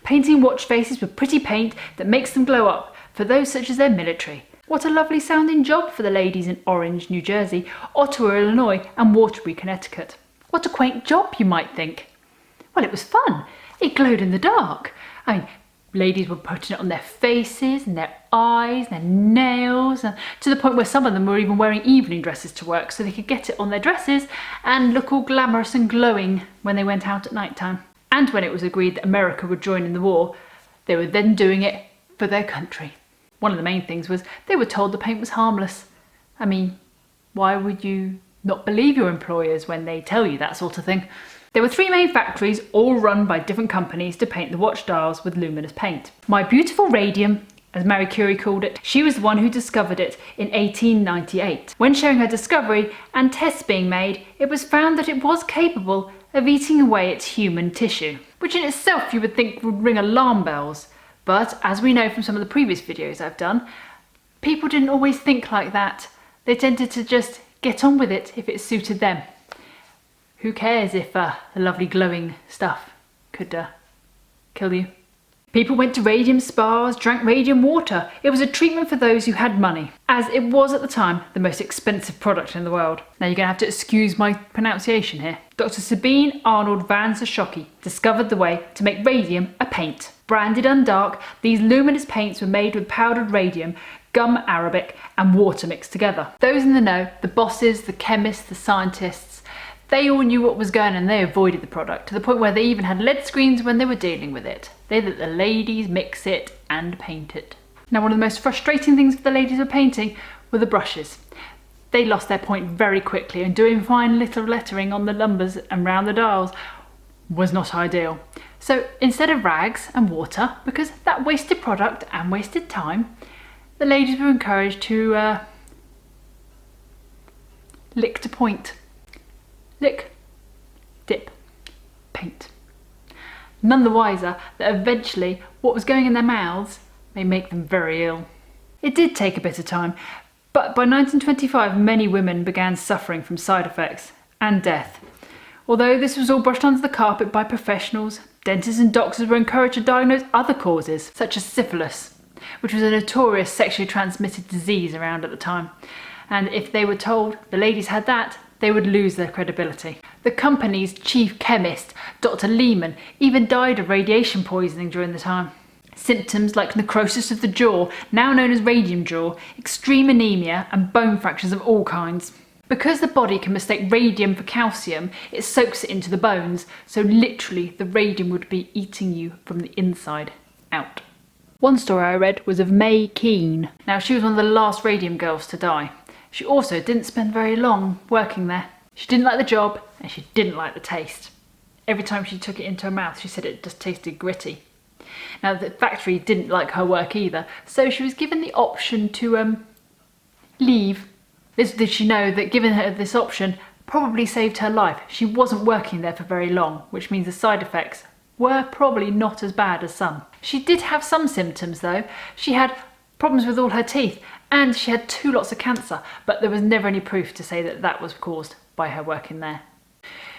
painting watch faces with pretty paint that makes them glow up for those such as their military. What a lovely sounding job for the ladies in Orange, New Jersey, Ottawa, Illinois and Waterbury, Connecticut. What a quaint job, you might think. Well, it was fun. It glowed in the dark. I mean, ladies were putting it on their faces and their eyes, their nails, and to the point where some of them were even wearing evening dresses to work so they could get it on their dresses and look all glamorous and glowing when they went out at night time. And when it was agreed that America would join in the war, they were then doing it for their country. One of the main things was they were told the paint was harmless. I mean, why would you not believe your employers when they tell you that sort of thing? There were 3 main factories, all run by different companies to paint the watch dials with luminous paint. My beautiful radium, as Marie Curie called it, she was the one who discovered it in 1898. When showing her discovery and tests being made, it was found that it was capable of eating away at human tissue, which in itself you would think would ring alarm bells. But as we know from some of the previous videos I've done, people didn't always think like that. They tended to just get on with it if it suited them. Who cares if the lovely glowing stuff could kill you? People went to radium spas, drank radium water. It was a treatment for those who had money, as it was at the time the most expensive product in the world. Now you're going to have to excuse my pronunciation here. Dr. Sabine Arnold van Soshocky discovered the way to make radium a paint. Branded undark, these luminous paints were made with powdered radium, gum arabic and water mixed together. Those in the know, the bosses, the chemists, the scientists, they all knew what was going on and they avoided the product, to the point where they even had LED screens when they were dealing with it. They let the ladies mix it and paint it. Now one of the most frustrating things for the ladies were painting were the brushes. They lost their point very quickly, and doing fine little lettering on the numbers and round the dials was not ideal. So instead of rags and water, because that wasted product and wasted time, the ladies were encouraged to lick to point. Lick, dip, paint. None the wiser that eventually what was going in their mouths may make them very ill. It did take a bit of time, but by 1925 many women began suffering from side effects and death. Although this was all brushed under the carpet by professionals, dentists and doctors were encouraged to diagnose other causes, such as syphilis, which was a notorious sexually transmitted disease around at the time. And if they were told the ladies had that, they would lose their credibility. The company's chief chemist, Dr. Lehman, even died of radiation poisoning during the time. Symptoms like necrosis of the jaw, now known as radium jaw, extreme anemia and bone fractures of all kinds. Because the body can mistake radium for calcium, it soaks it into the bones, so literally the radium would be eating you from the inside out. One story I read was of May Keane. Now she was one of the last Radium Girls to die. She also didn't spend very long working there. She didn't like the job and she didn't like the taste. Every time she took it into her mouth, she said it just tasted gritty. Now the factory didn't like her work either, so she was given the option to leave. Little did she know that giving her this option probably saved her life. She wasn't working there for very long, which means the side effects were probably not as bad as some. She did have some symptoms though. She had problems with all her teeth and she had 2 lots of cancer, but there was never any proof to say that that was caused by her working there.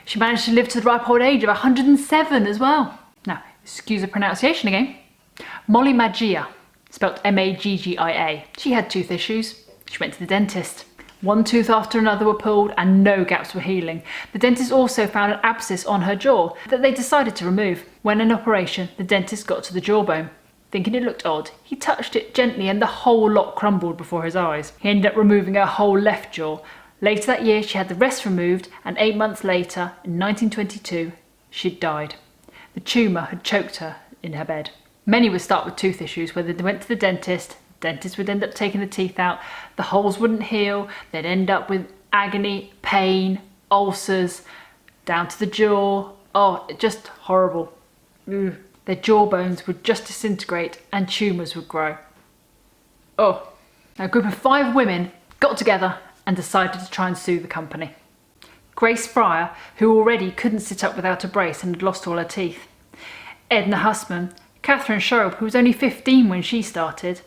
She managed to live to the ripe old age of 107 as well. Now, excuse the pronunciation again. Molly Magia, spelt M-A-G-G-I-A. She had tooth issues. She went to the dentist. One tooth after another were pulled and no gaps were healing. The dentist also found an abscess on her jaw that they decided to remove. When in operation, the dentist got to the jawbone. Thinking it looked odd, he touched it gently and the whole lot crumbled before his eyes. He ended up removing her whole left jaw. Later that year, she had the rest removed, and 8 months later, in 1922, she'd died. The tumour had choked her in her bed. Many would start with tooth issues, whether they went to the dentist would end up taking the teeth out, the holes wouldn't heal, they'd end up with agony, pain, ulcers, down to the jaw. Oh, just horrible. Their jawbones would just disintegrate and tumours would grow. Oh, now a group of 5 women got together and decided to try and sue the company. Grace Fryer, who already couldn't sit up without a brace and had lost all her teeth. Edna Hussman, Catherine Sharp, who was only 15 when she started,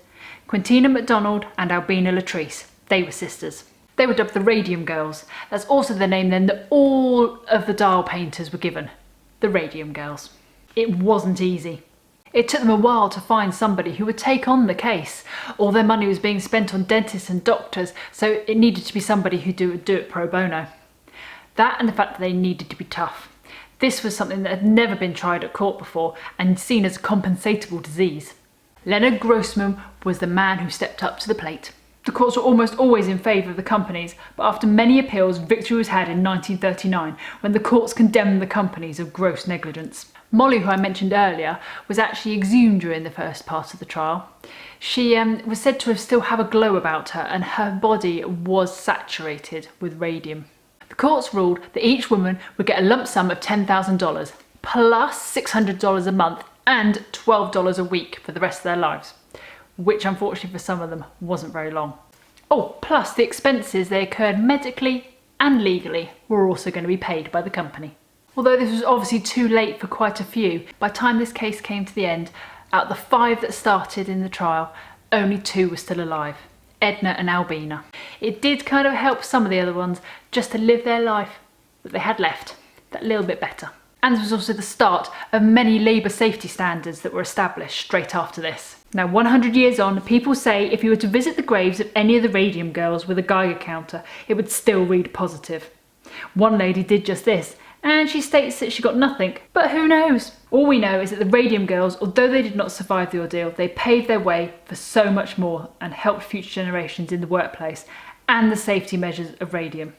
Quintina MacDonald and Albina Latrice. They were sisters. They were dubbed the Radium Girls. That's also the name then that all of the dial painters were given. The Radium Girls. It wasn't easy. It took them a while to find somebody who would take on the case. All their money was being spent on dentists and doctors, so it needed to be somebody who would do it pro bono. That and the fact that they needed to be tough. This was something that had never been tried at court before and seen as a compensatable disease. Leonard Grossman was the man who stepped up to the plate. The courts were almost always in favour of the companies, but after many appeals, victory was had in 1939 when the courts condemned the companies of gross negligence. Molly, who I mentioned earlier, was actually exhumed during the first part of the trial. She was said to still have a glow about her, and her body was saturated with radium. The courts ruled that each woman would get a lump sum of $10,000 plus $600 a month and $12 a week for the rest of their lives, which unfortunately for some of them wasn't very long. Oh, plus the expenses they incurred medically and legally were also going to be paid by the company. Although this was obviously too late for quite a few, by the time this case came to the end, out of the 5 that started in the trial, only 2 were still alive, Edna and Albina. It did kind of help some of the other ones just to live their life that they had left that little bit better. And this was also the start of many labour safety standards that were established straight after this. Now 100 years on, people say if you were to visit the graves of any of the Radium Girls with a Geiger counter, it would still read positive. One lady did just this, and she states that she got nothing, but who knows? All we know is that the Radium Girls, although they did not survive the ordeal, they paved their way for so much more and helped future generations in the workplace and the safety measures of radium.